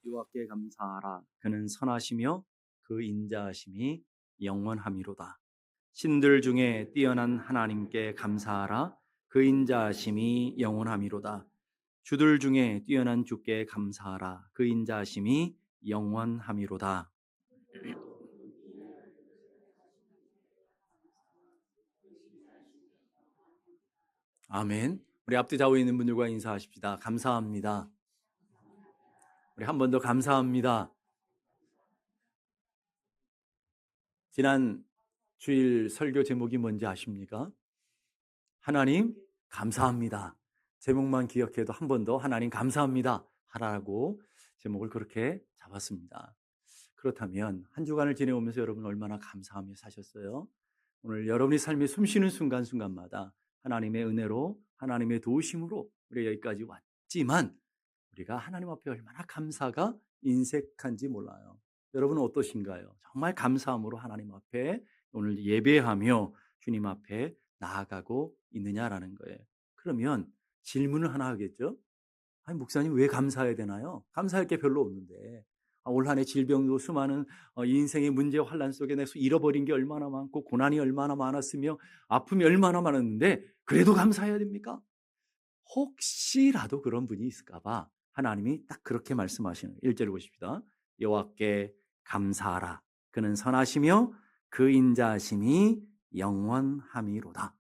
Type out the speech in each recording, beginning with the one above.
여호와께 감사하라. 그는 선하시며 그 인자하심이 영원함이로다. 신들 중에 뛰어난 하나님께 감사하라. 그 인자하심이 영원함이로다. 주들 중에 뛰어난 주께 감사하라. 그 인자하심이 영원함이로다. 아멘. 우리 앞뒤 좌우에 있는 분들과 인사하십시다. 감사합니다. 우리 한 번 더 감사합니다. 지난 주일 설교 제목이 뭔지 아십니까? 하나님 감사합니다. 제목만 기억해도 한 번 더 하나님 감사합니다 하라고 제목을 그렇게 잡았습니다. 그렇다면 한 주간을 지내오면서 여러분 얼마나 감사하며 사셨어요? 오늘 여러분이 삶에 숨쉬는 순간순간마다 하나님의 은혜로 하나님의 도우심으로 우리가 여기까지 왔지만 우리가 하나님 앞에 얼마나 감사가 인색한지 몰라요. 여러분은 어떠신가요? 정말 감사함으로 하나님 앞에 오늘 예배하며 주님 앞에 나아가고 있느냐라는 거예요. 그러면 질문을 하나 하겠죠? 아니, 목사님 왜 감사해야 되나요? 감사할 게 별로 없는데. 올 한 해 질병도 수많은 인생의 문제 환란 속에 내서 잃어버린 게 얼마나 많고 고난이 얼마나 많았으며 아픔이 얼마나 많았는데 그래도 감사해야 됩니까? 혹시라도 그런 분이 있을까 봐 하나님이 딱 그렇게 말씀하시는 거예요. 1절을 보십시다. 여호와께 감사하라. 그는 선하시며 그 인자하심이 영원함이로다.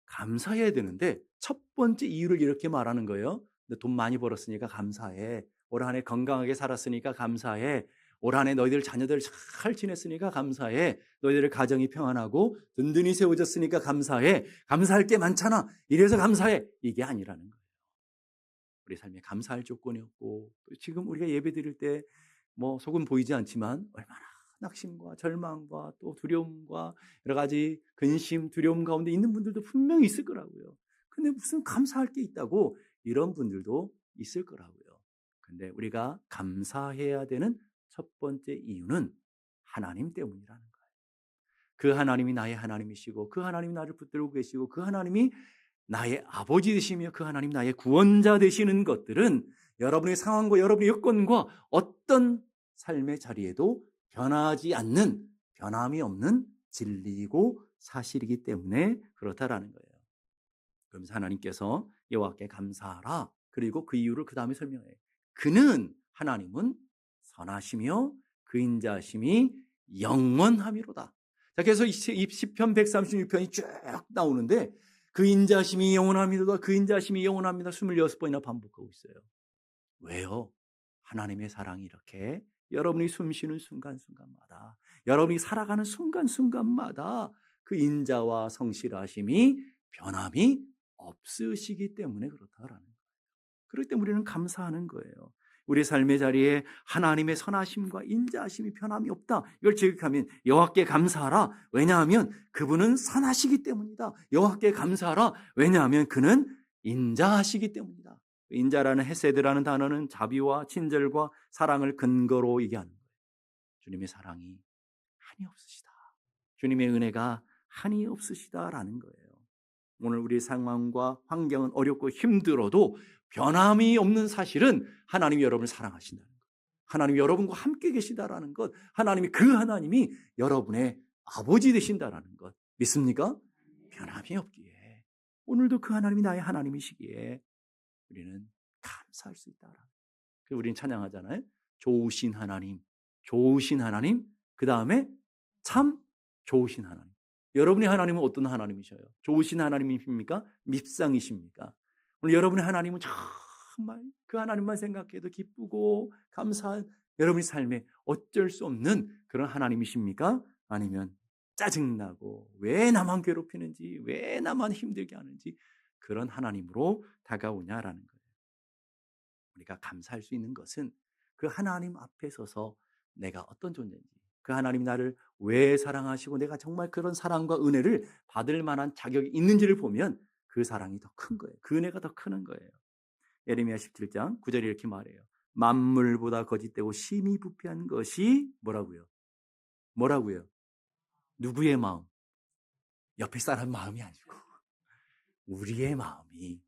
감사해야 되는데 첫 번째 이유를 이렇게 말하는 거예요. 돈 많이 벌었으니까 감사해. 올 한 해 건강하게 살았으니까 감사해. 올 한 해 너희들 자녀들 잘 지냈으니까 감사해. 너희들 가정이 평안하고 든든히 세워졌으니까 감사해. 감사할 게 많잖아. 이래서 감사해. 이게 아니라는 거예요. 우리 삶에 감사할 조건이 없고 지금 우리가 예배 드릴 때 뭐 속은 보이지 않지만 얼마나 낙심과 절망과 또 두려움과 여러 가지 근심, 두려움 가운데 있는 분들도 분명히 있을 거라고요. 근데 무슨 감사할 게 있다고 이런 분들도 있을 거라고요. 근데 우리가 감사해야 되는 첫 번째 이유는 하나님 때문이라는 거예요. 그 하나님이 나의 하나님이시고 그 하나님이 나를 붙들고 계시고 그 하나님이 나의 아버지 되시며 그 하나님 나의 구원자 되시는 것들은 여러분의 상황과 여러분의 여건과 어떤 삶의 자리에도 변하지 않는 변함이 없는 진리이고 사실이기 때문에 그렇다라는 거예요. 그러면서 하나님께서 여호와께 감사하라. 그리고 그 이유를 그 다음에 설명해요. 그는 하나님은 선하시며 그 인자하심이 영원함이로다. 자, 그래서 이 시편 136편이 쭉 나오는데 그 인자심이 영원합니다. 그 인자심이 영원합니다. 26번이나 반복하고 있어요. 왜요? 하나님의 사랑이 이렇게 여러분이 숨쉬는 순간순간마다 여러분이 살아가는 순간순간마다 그 인자와 성실하심이 변함이 없으시기 때문에 그렇다라는 거예요. 그렇기 때문에 우리는 감사하는 거예요. 우리 삶의 자리에 하나님의 선하심과 인자하심이 변함이 없다. 이걸 지적하면 여호와께 감사하라. 왜냐하면 그분은 선하시기 때문이다. 여호와께 감사하라. 왜냐하면 그는 인자하시기 때문이다. 인자라는 헤세드라는 단어는 자비와 친절과 사랑을 근거로 얘기하는 거예요. 주님의 사랑이 한이 없으시다. 주님의 은혜가 한이 없으시다라는 거예요. 오늘 우리 상황과 환경은 어렵고 힘들어도 변함이 없는 사실은 하나님이 여러분을 사랑하신다는 것, 하나님이 여러분과 함께 계시다라는 것, 하나님이 그 하나님이 여러분의 아버지 되신다라는 것 믿습니까? 변함이 없기에 오늘도 그 하나님이 나의 하나님이시기에 우리는 감사할 수 있다라는 거예요. 그래서 우리는 찬양하잖아요. 좋으신 하나님, 좋으신 하나님, 그 다음에 참 좋으신 하나님. 여러분의 하나님은 어떤 하나님이셔요? 좋으신 하나님이십니까? 밉상이십니까? 오늘 여러분의 하나님은 정말 그 하나님만 생각해도 기쁘고 감사한 여러분의 삶에 어쩔 수 없는 그런 하나님이십니까? 아니면 짜증나고 왜 나만 괴롭히는지 왜 나만 힘들게 하는지 그런 하나님으로 다가오냐라는 거예요. 우리가 감사할 수 있는 것은 그 하나님 앞에 서서 내가 어떤 존재인지, 그 하나님이 나를 왜 사랑하시고 내가 정말 그런 사랑과 은혜를 받을 만한 자격이 있는지를 보면 그 사랑이 더 큰 거예요. 그 은혜가 더 크는 거예요. 예레미야 17장 9절에 이렇게 말해요. 만물보다 거짓되고 심히 부패한 것이 뭐라고요? 뭐라고요? 누구의 마음? 옆에 사람 마음이 아니고 우리의 마음이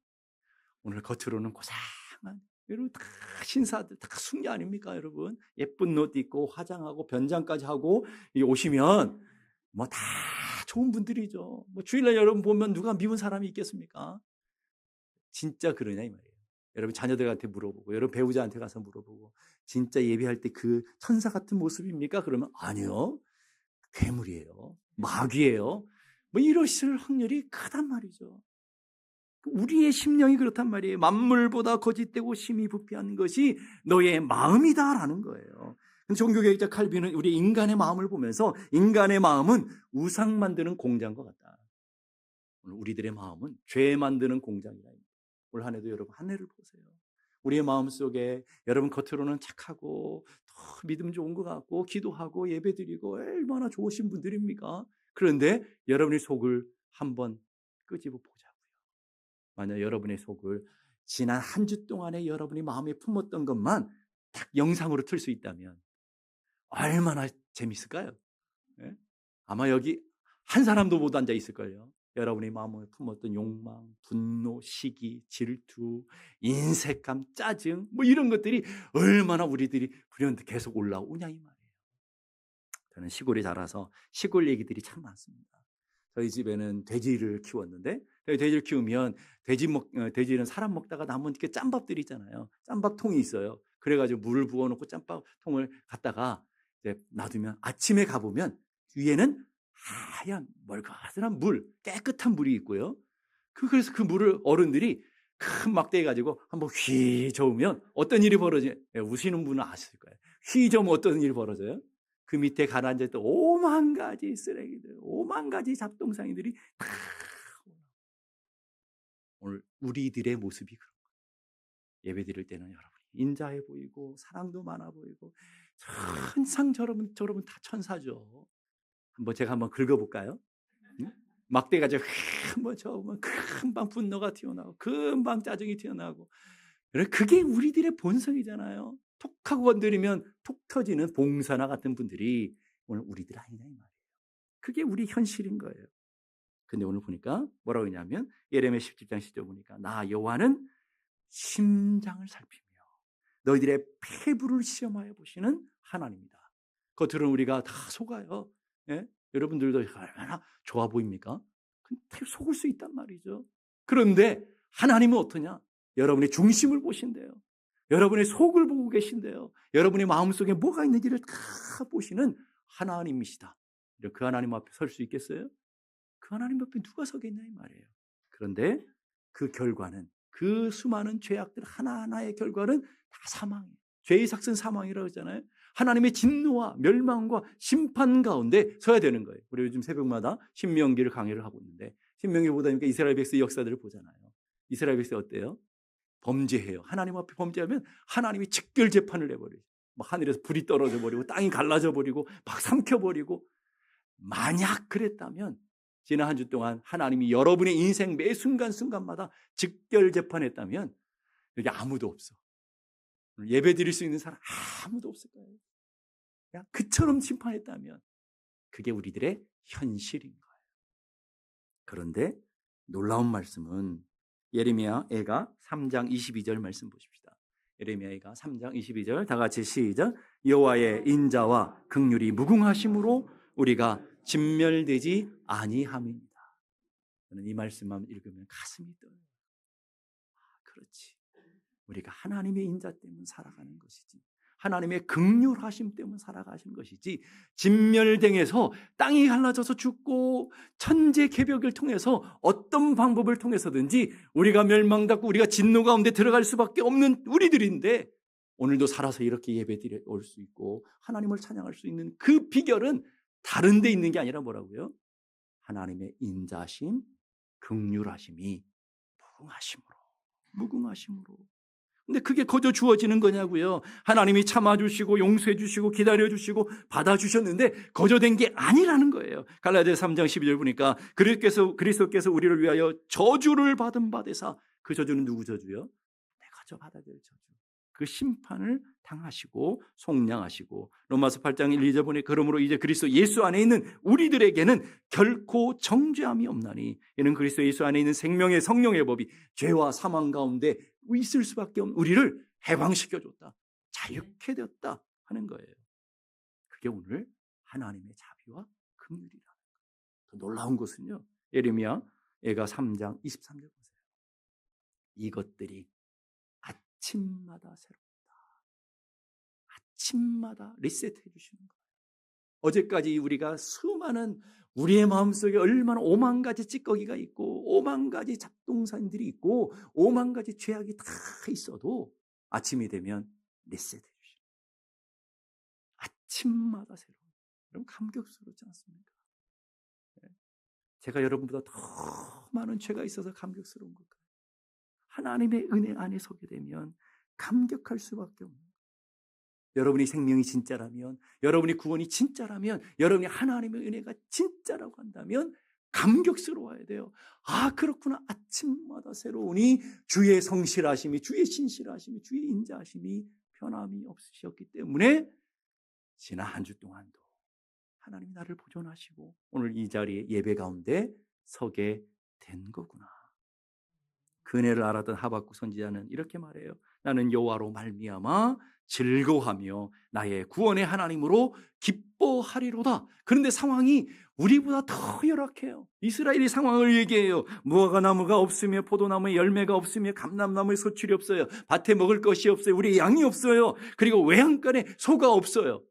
오늘 겉으로는 고상한 여러분 다 신사들 다 숙녀 아닙니까 여러분? 예쁜 옷 입고 화장하고 변장까지 하고 오시면 뭐 다 좋은 분들이죠. 뭐 주일날 여러분 보면 누가 미운 사람이 있겠습니까? 진짜 그러냐 이 말이에요. 여러분 자녀들한테 물어보고 여러분 배우자한테 가서 물어보고 진짜 예배할 때 그 천사 같은 모습입니까? 그러면 아니요. 괴물이에요. 마귀예요. 뭐 이러실 확률이 크단 말이죠. 우리의 심령이 그렇단 말이에요. 만물보다 거짓되고 심히 부패한 것이 너의 마음이다라는 거예요. 종교개혁자 칼빈은 우리 인간의 마음을 보면서 인간의 마음은 우상 만드는 공장과 같다. 우리들의 마음은 죄 만드는 공장이다. 올 한 해도 여러분 한 해를 보세요. 우리의 마음 속에 여러분 겉으로는 착하고 믿음 좋은 것 같고 기도하고 예배드리고 얼마나 좋으신 분들입니까? 그런데 여러분의 속을 한번 끄집어 보자고요. 만약 여러분의 속을 지난 한 주 동안에 여러분이 마음에 품었던 것만 딱 영상으로 틀 수 있다면 얼마나 재밌을까요? 네? 아마 여기 한 사람도 못 앉아 있을걸요. 여러분의 마음에 품었던 욕망, 분노, 시기, 질투, 인색감, 짜증 뭐 이런 것들이 얼마나 우리들이 불현듯 계속 올라오냐 이 말이에요. 저는 시골에 자라서 시골 얘기들이 참 많습니다. 저희 집에는 돼지를 키웠는데 돼지를 키우면 돼지는 사람 먹다가 남은 이렇게 짬밥들이 있잖아요. 짬밥통이 있어요. 그래가지고 물을 부어놓고 짬밥통을 갖다가 이제 놔두면 아침에 가보면 위에는 하얀 멀그하한 물, 깨끗한 물이 있고요. 그래서 그 물을 어른들이 큰 막대기 가지고 한번 휘 저으면 어떤 일이 벌어져요? 우시는 분은 아실 거예요. 휘 저으면 어떤 일이 벌어져요? 그 밑에 가라앉아있던 5만 가지 쓰레기들, 5만 가지 잡동사니들이 다 오늘 우리들의 모습이 그런 거예요. 예배 드릴 때는 여러분이 인자해 보이고 사랑도 많아 보이고 항상 여러분 다 천사죠. 제가 한번 긁어볼까요? 응? 막대 가지고 한번 저으면 금방 분노가 튀어나오고 금방 짜증이 튀어나오고 그게 우리들의 본성이잖아요. 톡 하고 건드리면 톡 터지는 봉사나 같은 분들이 오늘 우리들 아니냐 이 말이에요. 그게 우리 현실인 거예요. 근데 오늘 보니까 뭐라고 했냐면 예레미야 17장 10절 보니까 나 여호와는 심장을 살피며 너희들의 폐부를 시험하여 보시는 하나님이다. 겉으로는 우리가 다 속아요. 예? 여러분들도 얼마나 좋아 보입니까? 속을 수 있단 말이죠. 그런데 하나님은 어떠냐? 여러분의 중심을 보신대요. 여러분의 속을 보고 계신대요. 여러분의 마음속에 뭐가 있는지를 다 보시는 하나님이시다. 그 하나님 앞에 설 수 있겠어요? 그 하나님 앞에 누가 서겠냐 이 말이에요. 그런데 그 결과는 그 수많은 죄악들 하나하나의 결과는 다 사망이에요. 죄의 삭은 사망이라고 했잖아요. 하나님의 진노와 멸망과 심판 가운데 서야 되는 거예요. 우리 요즘 새벽마다 신명기를 강의를 하고 있는데 신명기 보다 보니까 이스라엘 백성의 역사들을 보잖아요. 이스라엘 백성이 어때요? 범죄해요. 하나님 앞에 범죄하면 하나님이 직결 재판을 내버려요. 막 하늘에서 불이 떨어져 버리고 땅이 갈라져 버리고 막 삼켜 버리고 만약 그랬다면 지난 한 주 동안 하나님이 여러분의 인생 매 순간순간마다 직결 재판했다면 여기 아무도 없어. 예배 드릴 수 있는 사람 아무도 없을 거예요. 그냥 그처럼 심판했다면 그게 우리들의 현실인 거예요. 그런데 놀라운 말씀은 예레미야가 3장 22절 말씀 보십시다. 예레미야가 3장 22절 다 같이 시작. 여호와의 인자와 긍휼이 무궁하심으로 우리가 진멸되지 아니함입니다. 저는 이 말씀만 읽으면 가슴이 떨어요. 그렇지. 우리가 하나님의 인자 때문에 살아가는 것이지 하나님의 긍휼하심 때문에 살아가신 것이지 진멸당해서 땅이 갈라져서 죽고 천재 개벽을 통해서 어떤 방법을 통해서든지 우리가 멸망받고 우리가 진노 가운데 들어갈 수밖에 없는 우리들인데 오늘도 살아서 이렇게 예배드려 올 수 있고 하나님을 찬양할 수 있는 그 비결은 다른 데 있는 게 아니라 뭐라고요? 하나님의 인자심, 긍휼하심이 무궁하심으로. 근데 그게 거저 주어지는 거냐고요. 하나님이 참아주시고 용서해주시고 기다려주시고 받아주셨는데 거저 된 게 아니라는 거예요. 갈라디아서 3장 12절 보니까 그리스도께서 우리를 위하여 저주를 받은 바 되사 그 저주는 누구 저주요? 내가 저 받아야 될 저주. 그 심판을 당하시고 속량하시고 로마서 8장 1, 2절 보니 그러므로 이제 그리스도 예수 안에 있는 우리들에게는 결코 정죄함이 없나니 이는 그리스도 예수 안에 있는 생명의 성령의 법이 죄와 사망 가운데 있을 수밖에 없는 우리를 해방시켜줬다, 자유케 되었다 하는 거예요. 그게 오늘 하나님의 자비와 긍휼이라. 더 놀라운 것은요, 예레미야가 3장 23절 보세요. 이것들이 아침마다 새롭다. 아침마다 리셋해 주시는 거예요. 어제까지 우리가 수많은 우리의 마음속에 얼마나 5만 가지 찌꺼기가 있고 5만 가지 잡동사들이 있고 5만 가지 죄악이 다 있어도 아침이 되면 리셋해 주시는 거예요. 아침마다 새로운. 여러분 감격스럽지 않습니까? 제가 여러분보다 더 많은 죄가 있어서 감격스러운 걸까요? 하나님의 은혜 안에 서게 되면 감격할 수밖에 없는 거예요. 여러분이 생명이 진짜라면, 여러분이 구원이 진짜라면, 여러분이 하나님의 은혜가 진짜라고 한다면 감격스러워야 돼요. 아, 그렇구나. 아침마다 새로우니 주의 성실하심이, 주의 신실하심이, 주의 인자하심이 변함이 없으셨기 때문에 지난 한 주 동안도 하나님이 나를 보존하시고 오늘 이 자리에 예배 가운데 서게 된 거구나. 그 은혜를 알았던 하박국 선지자는 이렇게 말해요. 나는 여호와로 말미암아 즐거워하며 나의 구원의 하나님으로 기뻐하리로다. 그런데 상황이 우리보다 더 열악해요. 이스라엘이 상황을 얘기해요. 무화과 나무가 없으며 포도나무에 열매가 없으며 감람나무에 소출이 없어요. 밭에 먹을 것이 없어요. 우리 양이 없어요. 그리고 외양간에 소가 없어요.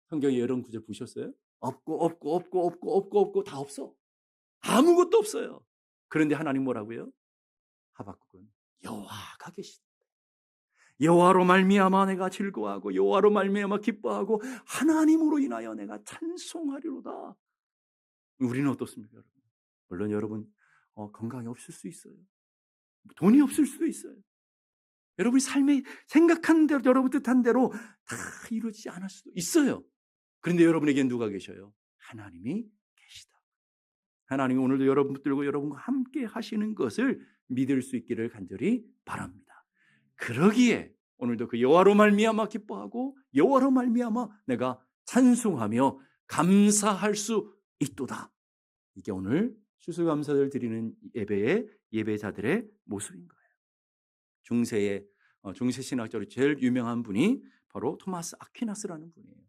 성경에 이런 구절 보셨어요? 없고 다 없어. 아무것도 없어요. 그런데 하나님 뭐라고요? 하박국은 여호와가 계시다. 여호와로 말미암아 내가 즐거워하고 여호와로 말미암아 기뻐하고 하나님으로 인하여 내가 찬송하리로다. 우리는 어떻습니까, 여러분? 물론 여러분 건강이 없을 수 있어요. 돈이 없을 수도 있어요. 여러분이 삶에 생각한 대로 여러분 뜻한 대로 다 이루어지지 않을 수도 있어요. 그런데 여러분에겐 누가 계셔요? 하나님이 계시다. 하나님이 오늘도 여러분들과 여러분과 함께 하시는 것을 믿을 수 있기를 간절히 바랍니다. 그러기에 오늘도 그 여호와로 말미암아 기뻐하고 여호와로 말미암아 내가 찬송하며 감사할 수 있도다. 이게 오늘 추수감사를 드리는 예배의 예배자들의 모습인 거예요. 중세 신학자로 제일 유명한 분이 바로 토마스 아퀴나스라는 분이에요.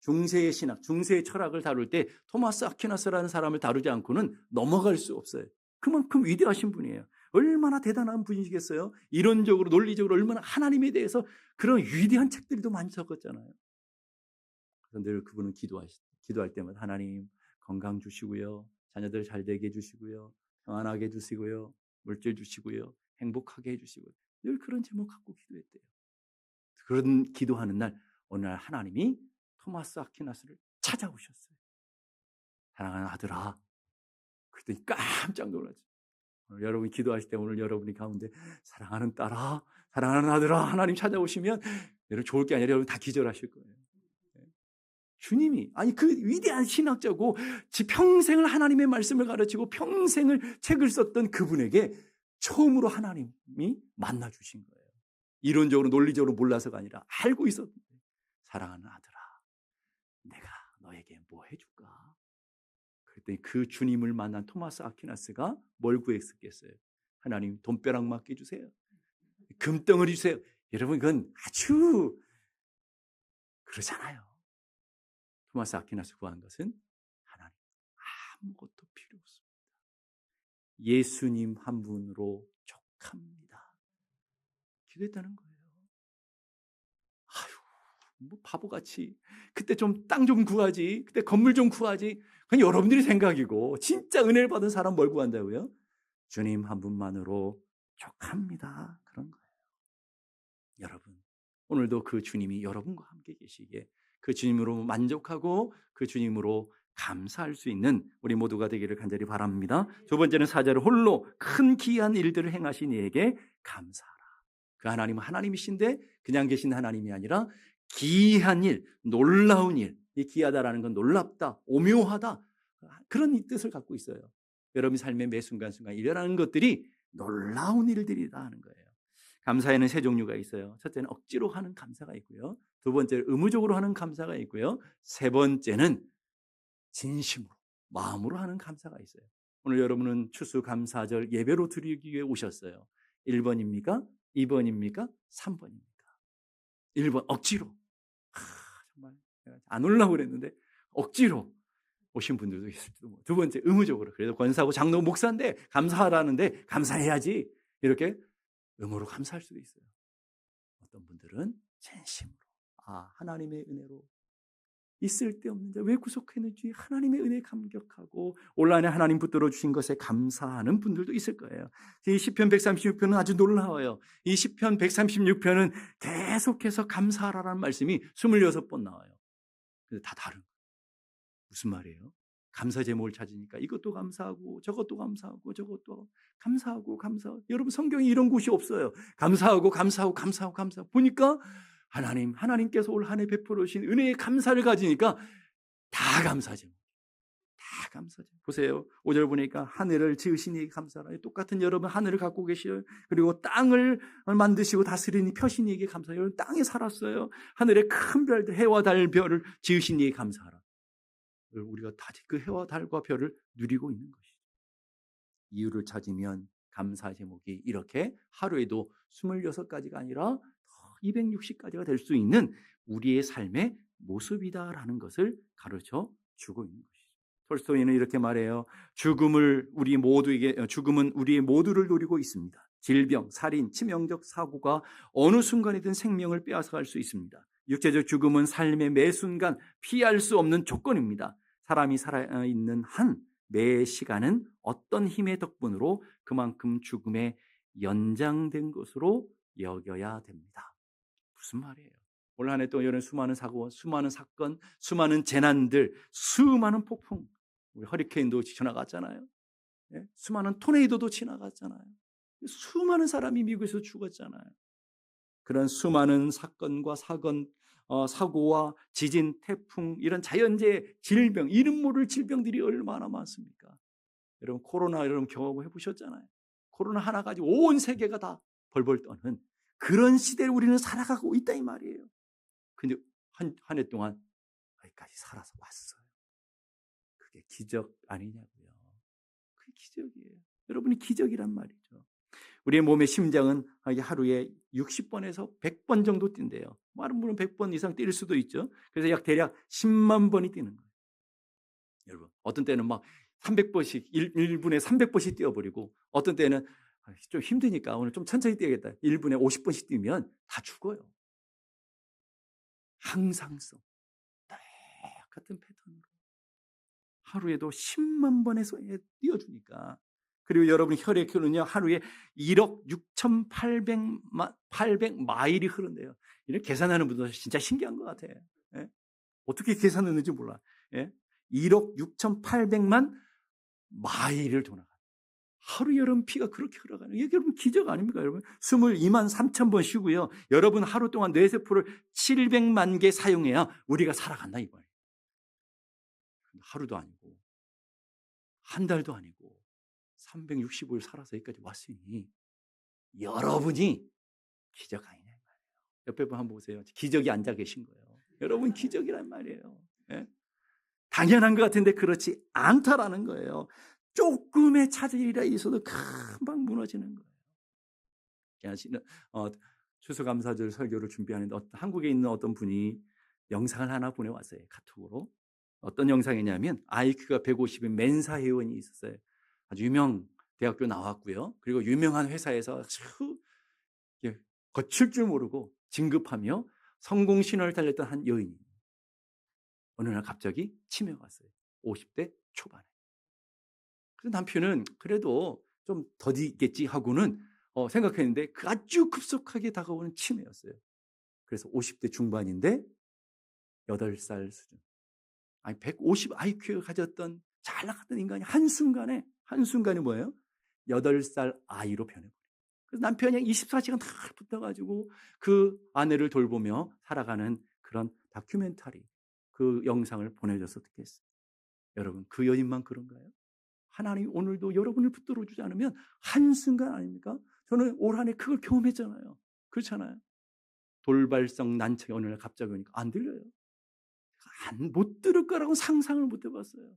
중세의 신학, 중세의 철학을 다룰 때 토마스 아퀴나스라는 사람을 다루지 않고는 넘어갈 수 없어요. 그만큼 위대하신 분이에요. 얼마나 대단한 분이시겠어요? 이론적으로 논리적으로 얼마나 하나님에 대해서 그런 위대한 책들도 많이 적었잖아요. 그런데 그분은 기도할 때마다 하나님 건강 주시고요, 자녀들 잘 되게 해주시고요, 평안하게 해주시고요, 물질 주시고요, 행복하게 해주시고요, 늘 그런 제목 갖고 기도했대요. 그런 기도하는 날 어느 날 하나님이 토마스 아퀴나스를 찾아오셨어요. 사랑하는 아들아. 그랬더니 깜짝 놀랐죠. 오늘 여러분이 기도하실 때 오늘 여러분이 가운데 사랑하는 딸아, 사랑하는 아들아 하나님 찾아오시면 여러분 좋을 게 아니라 여러분 다 기절하실 거예요. 주님이 아니 그 위대한 신학자고 평생을 하나님의 말씀을 가르치고 평생을 책을 썼던 그분에게 처음으로 하나님이 만나 주신 거예요. 이론적으로 논리적으로 몰라서가 아니라 알고 있었는데 사랑하는 아들아 내가 너에게 뭐 해줄까? 그랬더니 그 주님을 만난 토마스 아퀴나스가 뭘 구했겠어요? 하나님 돈벼락 맡겨주세요. 금덩어리 주세요. 여러분 그건 아주 그러잖아요. 토마스 아퀴나스 구한 것은 하나님 아무것도 필요 없습니다. 예수님 한 분으로 족합니다. 기도했다는 거예요. 아유, 뭐 바보같이 그때 좀 땅 좀 구하지, 그때 건물 좀 구하지. 그건 여러분들이 생각이고 진짜 은혜를 받은 사람 뭘 구한다고요? 주님 한 분만으로 족합니다. 그런 거예요. 여러분 오늘도 그 주님이 여러분과 함께 계시기에 그 주님으로 만족하고 그 주님으로 감사할 수 있는 우리 모두가 되기를 간절히 바랍니다. 두 번째는 4절에 홀로 큰 기이한 일들을 행하신 이에게 감사하라. 그 하나님은 하나님이신데 그냥 계신 하나님이 아니라 기이한 일, 놀라운 일. 이 기이하다라는 건 놀랍다, 오묘하다 그런 뜻을 갖고 있어요. 여러분 삶의 매 순간순간 일어나는 것들이 놀라운 일들이다 하는 거예요. 감사에는 세 종류가 있어요. 첫째는 억지로 하는 감사가 있고요. 두 번째는 의무적으로 하는 감사가 있고요. 세 번째는 진심으로, 마음으로 하는 감사가 있어요. 오늘 여러분은 추수감사절 예배로 드리기 위해 오셨어요. 1번입니까? 2번입니까? 3번입니까? 1번 억지로. 정말 내가 안 오려고 그랬는데 억지로 오신 분들도 있을지도. 두 번째 의무적으로. 그래도 권사하고 장로 목사인데 감사하라는데 감사해야지. 이렇게 의무로 감사할 수도 있어요. 어떤 분들은 진심으로 하나님의 은혜로 있을 데 없는 자 왜 구속했는지 하나님의 은혜에 감격하고 온라인에 하나님 붙들어 주신 것에 감사하는 분들도 있을 거예요. 이 시편 136편은 아주 놀라워요. 이 시편 136편은 계속해서 감사하라는 말씀이 26번 나와요. 근데 다 다른 거예요. 무슨 말이에요? 감사 제목을 찾으니까 이것도 감사하고 저것도 감사하고 저것도 감사하고. 여러분 성경에 이런 곳이 없어요. 감사하고 보니까 하나님께서 올 한 해 베풀어 주신 은혜의 감사를 가지니까 다 감사 제목. 다 감사 제목. 보세요. 5절 보니까 하늘을 지으신 이에게 감사하라. 똑같은 여러분 하늘을 갖고 계시요. 그리고 땅을 만드시고 다스리니 펴신 이에게 감사하라. 여러분 땅에 살았어요. 하늘의 큰 별들 해와 달 별을 지으신 이에게 감사하라. 우리가 다 그 해와 달과 별을 누리고 있는 것이죠. 이유를 찾으면 감사 제목이 이렇게 하루에도 26가지가 아니라 260가지가 될 수 있는 우리의 삶의 모습이다라는 것을 가르쳐 주고 있는 것이죠. 톨스토이는 이렇게 말해요. 죽음은 우리 모두를 노리고 있습니다. 질병, 살인, 치명적 사고가 어느 순간이든 생명을 빼앗아갈 수 있습니다. 육체적 죽음은 삶의 매 순간 피할 수 없는 조건입니다. 사람이 살아있는 한 매 시간은 어떤 힘의 덕분으로 그만큼 죽음에 연장된 것으로 여겨야 됩니다. 무슨 말이에요? 올 한 해 또 이런 수많은 사고, 수많은 사건, 수많은 재난들, 수많은 폭풍, 우리 허리케인도 지나갔잖아요. 예? 수많은 토네이도도 지나갔잖아요. 수많은 사람이 미국에서 죽었잖아요. 그런 수많은 사건과 사고와 지진, 태풍, 이런 자연재해, 질병, 이름 모를 질병들이 얼마나 많습니까? 여러분 코로나 여러분 경험해 보셨잖아요. 코로나 하나 가지고 온 세계가 다 벌벌 떠는 그런 시대를 우리는 살아가고 있다 이 말이에요. 근데 한 해 동안 여기까지 살아서 왔어요. 그게 기적 아니냐고요. 그게 기적이에요. 여러분이 기적이란 말이죠. 우리의 몸의 심장은 하루에 60번에서 100번 정도 뛴대요. 많은 분은 100번 이상 뛸 수도 있죠. 그래서 대략 10만 번이 뛰는 거예요. 여러분, 어떤 때는 막 300번씩, 1분에 300번씩 뛰어버리고, 어떤 때는 좀 힘드니까 오늘 좀 천천히 뛰어야겠다. 1분에 50번씩 뛰면 다 죽어요. 항상성, 똑같은 패턴으로. 하루에도 10만 번에서 뛰어주니까. 그리고 여러분 혈액표는요 하루에 1억 6,800마일이 흐른대요. 이렇게 계산하는 분들 진짜 신기한 것 같아요. 예? 어떻게 계산했는지 몰라. 예? 1억 6,800만 마일을 돌아가. 하루 여러분 피가 그렇게 흘러가는 게 여러분 기적 아닙니까 여러분? 22만 3천 번 쉬고요. 여러분 하루 동안 뇌세포를 700만 개 사용해야 우리가 살아간다 이거예요. 하루도 아니고 한 달도 아니고 365일 살아서 여기까지 왔으니 여러분이 기적 아니냐 말이에요. 옆에 분 한번 보세요. 기적이 앉아 계신 거예요. 여러분 기적이란 말이에요. 예? 당연한 것 같은데 그렇지 않다라는 거예요. 조금의 차질이라 있어도 금방 무너지는 거예요. 추수감사절 설교를 준비하는데 한국에 있는 어떤 분이 영상을 하나 보내왔어요. 카톡으로. 어떤 영상이냐면 IQ가 150인 멘사 회원이 있었어요. 아주 유명 대학교 나왔고요. 그리고 유명한 회사에서 거칠 줄 모르고 진급하며 성공 신화를 달렸던 한 여인이 어느 날 갑자기 치매가 왔어요. 50대 초반에. 그래서 남편은 그래도 좀 더디겠지 하고는 생각했는데 아주 급속하게 다가오는 치매였어요. 그래서 50대 중반인데 8살 수준. 150 IQ를 가졌던 잘 나갔던 인간이 한순간에 뭐예요? 8살 아이로 변해버려요. 그래서 남편이 24시간 다 붙어가지고 그 아내를 돌보며 살아가는 그런 다큐멘터리, 그 영상을 보내줘서 듣겠어요. 여러분, 그 여인만 그런가요? 하나님이 오늘도 여러분을 붙들어 주지 않으면 한순간 아닙니까? 저는 올 한 해 그걸 경험했잖아요. 그렇잖아요. 돌발성 난청이 어느 날 갑자기 오니까 안 들려요. 못 들을 거라고 상상을 못 해봤어요.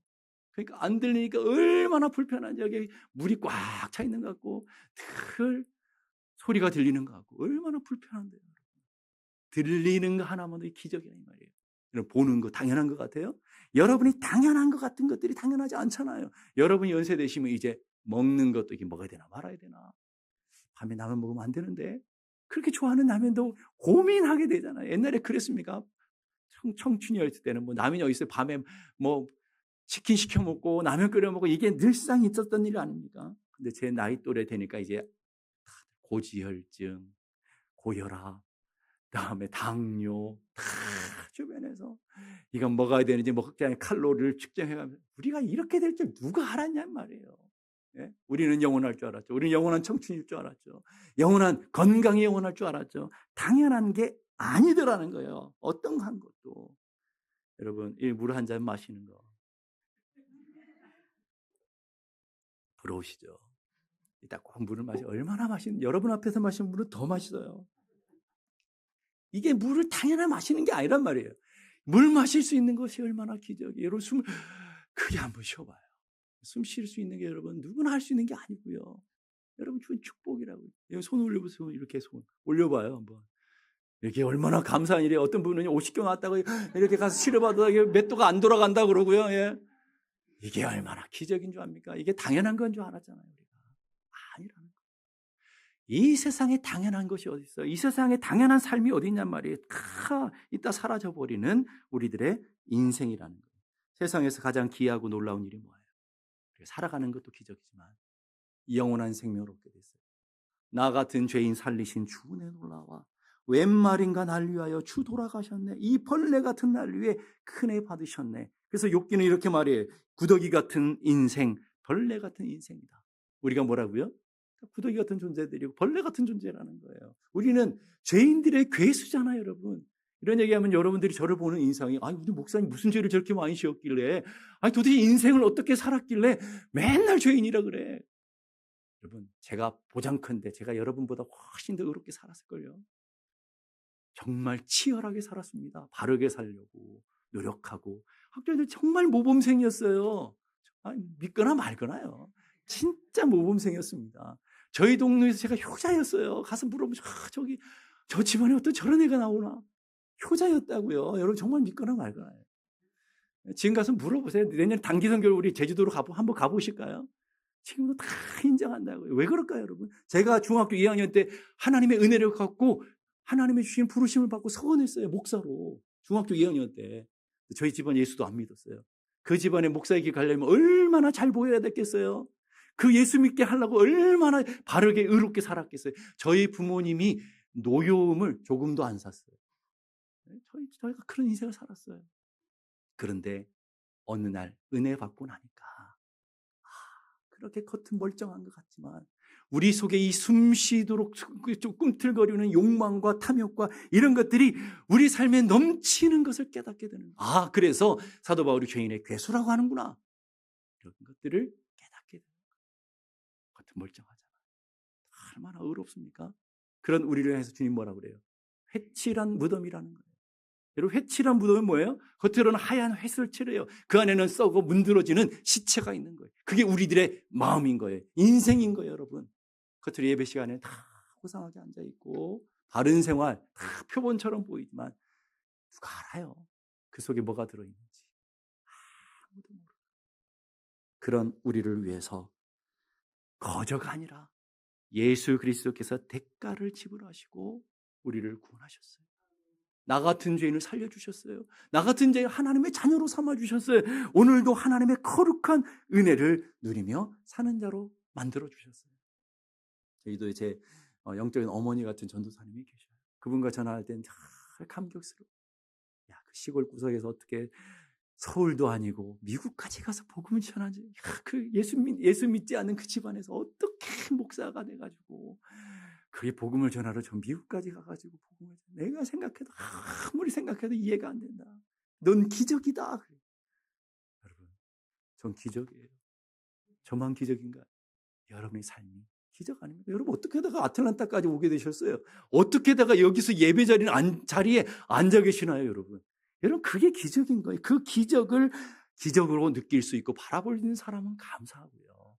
그러니까 안 들리니까 얼마나 불편한지, 여기 물이 꽉 차 있는 것 같고 늘 소리가 들리는 것 같고 얼마나 불편한데요. 들리는 거 하나만도 기적이란 말이에요. 여러분 보는 거 당연한 것 같아요? 여러분이 당연한 것 같은 것들이 당연하지 않잖아요. 여러분이 연세 되시면 이제 먹는 것도 이게 먹어야 되나 말아야 되나. 밤에 라면 먹으면 안 되는데 그렇게 좋아하는 라면도 고민하게 되잖아요. 옛날에 그랬습니까? 청춘이었을 때는 뭐 라면이 어디 있어요? 밤에 뭐 치킨 시켜 먹고 라면 끓여 먹고 이게 늘상 있었던 일 아닙니까? 근데 제 나이 또래 되니까 이제 고지혈증, 고혈압, 그다음에 당뇨 다 주변에서 이건 먹어야 되는지 먹지 않은 칼로리를 측정해가면서 우리가 이렇게 될 줄 누가 알았냔 말이에요. 예? 우리는 영원할 줄 알았죠. 우리는 영원한 청춘일 줄 알았죠. 영원한 건강이 영원할 줄 알았죠. 당연한 게 아니더라는 거예요. 어떤 한 것도. 여러분, 이 물 한 잔 마시는 거 부러우시죠? 이따 꼭 물을 마시. 얼마나 맛있는? 여러분 앞에서 마시는 물은 더 맛있어요. 이게 물을 당연히 마시는 게 아니란 말이에요. 물 마실 수 있는 것이 얼마나 기적이에요. 여러분 숨을 크게 한번 쉬어봐요. 숨 쉴 수 있는 게 여러분 누구나 할 수 있는 게 아니고요. 여러분 주는 축복이라고요. 여기 손 올려보세요. 이렇게 손 올려봐요 한번. 이게 얼마나 감사한 일이에요. 어떤 분은 50경 왔다고 이렇게 가서 치료받아도 맷도가 안 돌아간다 그러고요. 예. 이게 얼마나 기적인 줄 압니까? 이게 당연한 건 줄 알았잖아요. 우리가. 아니라는 거. 이 세상에 당연한 것이 어디 있어요? 이 세상에 당연한 삶이 어디 있냔 말이에요. 이따 사라져버리는 우리들의 인생이라는 거예요. 세상에서 가장 귀하고 놀라운 일이 뭐예요? 살아가는 것도 기적이지만 영원한 생명을 얻게 됐어요. 나 같은 죄인 살리신 주 은혜 놀라와 웬 말인가 날 위하여 주 돌아가셨네. 이 벌레 같은 날 위해 큰애 받으셨네. 그래서 욥기는 이렇게 말해요. 구더기 같은 인생, 벌레 같은 인생이다. 우리가 뭐라고요? 구더기 같은 존재들이고 벌레 같은 존재라는 거예요. 우리는 죄인들의 괴수잖아요, 여러분. 이런 얘기하면 여러분들이 저를 보는 인상이 우리 목사님 무슨 죄를 저렇게 많이 지었길래 도대체 인생을 어떻게 살았길래 맨날 죄인이라 그래. 여러분 제가 보장컨대 제가 여러분보다 훨씬 더 의롭게 살았을걸요. 정말 치열하게 살았습니다. 바르게 살려고 노력하고 학교에서 정말 모범생이었어요. 믿거나 말거나요. 진짜 모범생이었습니다. 저희 동네에서 제가 효자였어요. 가서 물어보죠. 저기 저 집안에 어떤 저런 애가 나오나. 효자였다고요. 여러분 정말 믿거나 말거나요. 지금 가서 물어보세요. 내년 단기 선교를 우리 제주도로 한번 가보실까요? 지금도 다 인정한다고요. 왜 그럴까요, 여러분? 제가 중학교 2학년 때 하나님의 은혜를 갖고 하나님의 주신 부르심을 받고 서원했어요. 목사로. 중학교 2학년 때. 저희 집안 예수도 안 믿었어요. 그 집안에 목사에게 가려면 얼마나 잘 보여야 됐겠어요. 그 예수 믿게 하려고 얼마나 바르게 의롭게 살았겠어요. 저희 부모님이 노여움을 조금도 안 샀어요. 저희가 그런 인생을 살았어요. 그런데 어느 날 은혜 받고 나니까 그렇게 겉은 멀쩡한 것 같지만 우리 속에 이 숨쉬도록 좀 꿈틀거리는 욕망과 탐욕과 이런 것들이 우리 삶에 넘치는 것을 깨닫게 되는 거예요. 그래서 사도 바울이 죄인의 괴수라고 하는구나. 이런 것들을 깨닫게 되는 거예요. 겉은 멀쩡하잖아. 얼마나 의롭습니까? 그런 우리를 향해서 주님 뭐라고 그래요? 회칠한 무덤이라는 거예요. 여러분 회칠한 무덤은 뭐예요? 겉으로는 하얀 휘슬칠이에요. 그 안에는 썩어 문드러지는 시체가 있는 거예요. 그게 우리들의 마음인 거예요. 인생인 거예요, 여러분. 겉으로 예배 시간에 다 호상하게 앉아있고 바른 생활 다 표본처럼 보이지만 누가 알아요? 그 속에 뭐가 들어있는지. 아무도 모르요. 그런 우리를 위해서 거저가 아니라 예수 그리스도께서 대가를 지불하시고 우리를 구원하셨어요. 나 같은 죄인을 살려주셨어요. 나 같은 죄인 하나님의 자녀로 삼아주셨어요. 오늘도 하나님의 거룩한 은혜를 누리며 사는 자로 만들어주셨어요. 저희도 제 영적인 어머니 같은 전도사님이 계셔요. 그분과 전화할 땐 잘 감격스러워. 그 시골 구석에서 어떻게 서울도 아니고 미국까지 가서 복음을 전하지. 그 예수 믿지 않는 그 집안에서 어떻게 목사가 돼가지고 그게 복음을 전하러 저 미국까지 가가지고 복음을 내가 생각해도 아무리 생각해도 이해가 안 된다. 넌 기적이다. 그래. 여러분, 전 기적이에요. 저만 기적인가? 여러분의 삶이 기적 아닙니까? 여러분 어떻게 하다가 아틀란타까지 오게 되셨어요? 어떻게 하다가 여기서 예배 자리에 앉아 계시나요, 여러분? 여러분 그게 기적인 거예요. 그 기적을 기적으로 느낄 수 있고 바라보는 사람은 감사하고요.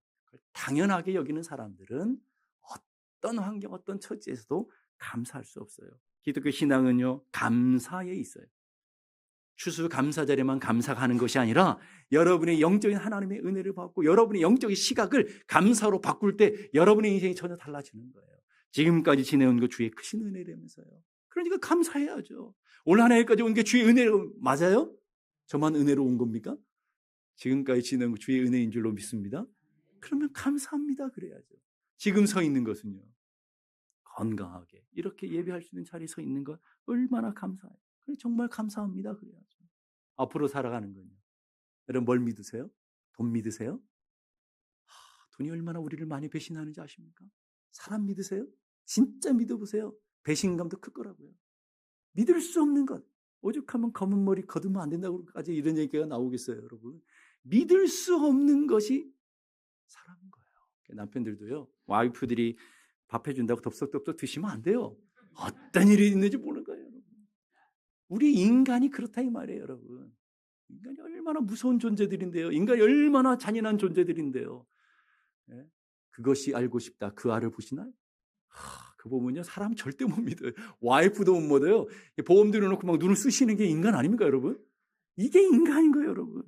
당연하게 여기는 사람들은 어떤 환경, 어떤 처지에서도 감사할 수 없어요. 기독교 신앙은요, 감사에 있어요. 추수감사절에만 감사하는 것이 아니라 여러분의 영적인 하나님의 은혜를 받고 여러분의 영적인 시각을 감사로 바꿀 때 여러분의 인생이 전혀 달라지는 거예요. 지금까지 지내온 것 주의 크신 은혜라면서요. 그러니까 감사해야죠. 올 한 해까지 온 게 주의 은혜로 맞아요? 저만 은혜로 온 겁니까? 지금까지 지내온 것 주의 은혜인 줄로 믿습니다. 그러면 감사합니다 그래야죠. 지금 서 있는 것은요, 건강하게 이렇게 예배할 수 있는 자리에 서 있는 것 얼마나 감사해요. 정말 감사합니다 그래야죠. 앞으로 살아가는 거예요. 여러분 뭘 믿으세요? 돈 믿으세요? 돈이 얼마나 우리를 많이 배신하는지 아십니까? 사람 믿으세요? 진짜 믿어보세요. 배신감도 클 거라고요. 믿을 수 없는 것. 오죽하면 검은 머리 거두면 안 된다고까지 이런 얘기가 나오겠어요, 여러분. 믿을 수 없는 것이 사람인 거예요. 남편들도요, 와이프들이 밥 해준다고 덥석덥석 드시면 안 돼요. 어떤 일이 있는지 모르는 거예요, 여러분. 우리 인간이 그렇다 이 말이에요, 여러분. 인간이 얼마나 무서운 존재들인데요. 인간이 얼마나 잔인한 존재들인데요. 예? 그것이 알고 싶다. 그 알을 보시나요? 그 보면요, 사람 절대 못 믿어요. 와이프도 못 믿어요. 보험 들여놓고 막 눈을 쓰시는 게 인간 아닙니까, 여러분? 이게 인간인 거예요, 여러분.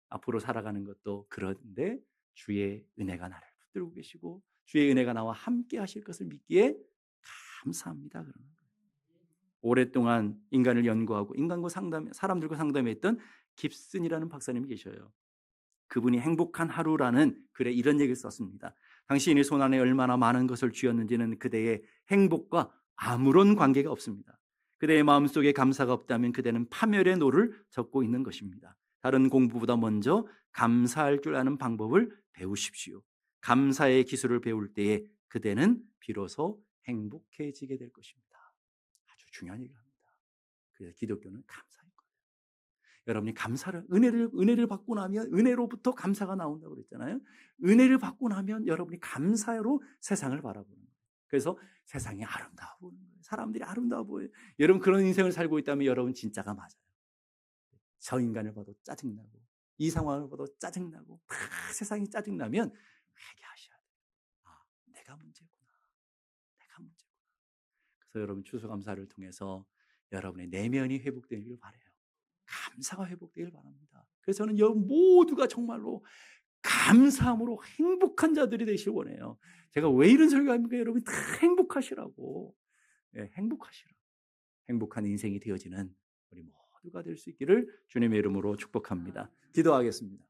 앞으로 살아가는 것도 그런데 주의 은혜가 나를 붙들고 계시고 주의 은혜가 나와 함께 하실 것을 믿기에 감사합니다. 그러는 거예요. 오랫동안 인간을 연구하고 사람들과 상담했던 깁슨이라는 박사님이 계셔요. 그분이 행복한 하루라는 글에 이런 얘기를 썼습니다. 당신이 손안에 얼마나 많은 것을 쥐었는지는 그대의 행복과 아무런 관계가 없습니다. 그대의 마음속에 감사가 없다면 그대는 파멸의 노를 젓고 있는 것입니다. 다른 공부보다 먼저 감사할 줄 아는 방법을 배우십시오. 감사의 기술을 배울 때에 그대는 비로소 행복해지게 될 것입니다. 아주 중요한 얘기입니다. 그래서 기독교는 감사인 거예요. 여러분이 감사를 은혜를 받고 나면 은혜로부터 감사가 나온다고 그랬잖아요. 은혜를 받고 나면 여러분이 감사로 세상을 바라보는 거예요. 그래서 세상이 아름다워 보이는 거예요. 사람들이 아름다워 보여요. 여러분 그런 인생을 살고 있다면 여러분 진짜가 맞아요. 저 인간을 봐도 짜증나고 이 상황을 봐도 짜증나고 세상이 짜증나면 회개하셔야 돼요. 아, 내가 문제구나. 내가 문제구나. 그래서 여러분 추수감사를 통해서 여러분의 내면이 회복되기를 바라요. 감사가 회복되길 바랍니다. 그래서 저는 여러분 모두가 정말로 감사함으로 행복한 자들이 되시길 원해요. 제가 왜 이런 설교합니까? 여러분 다 행복하시라고. 네, 행복하시라고. 행복한 인생이 되어지는 우리 모두가 될 수 있기를 주님의 이름으로 축복합니다. 기도하겠습니다.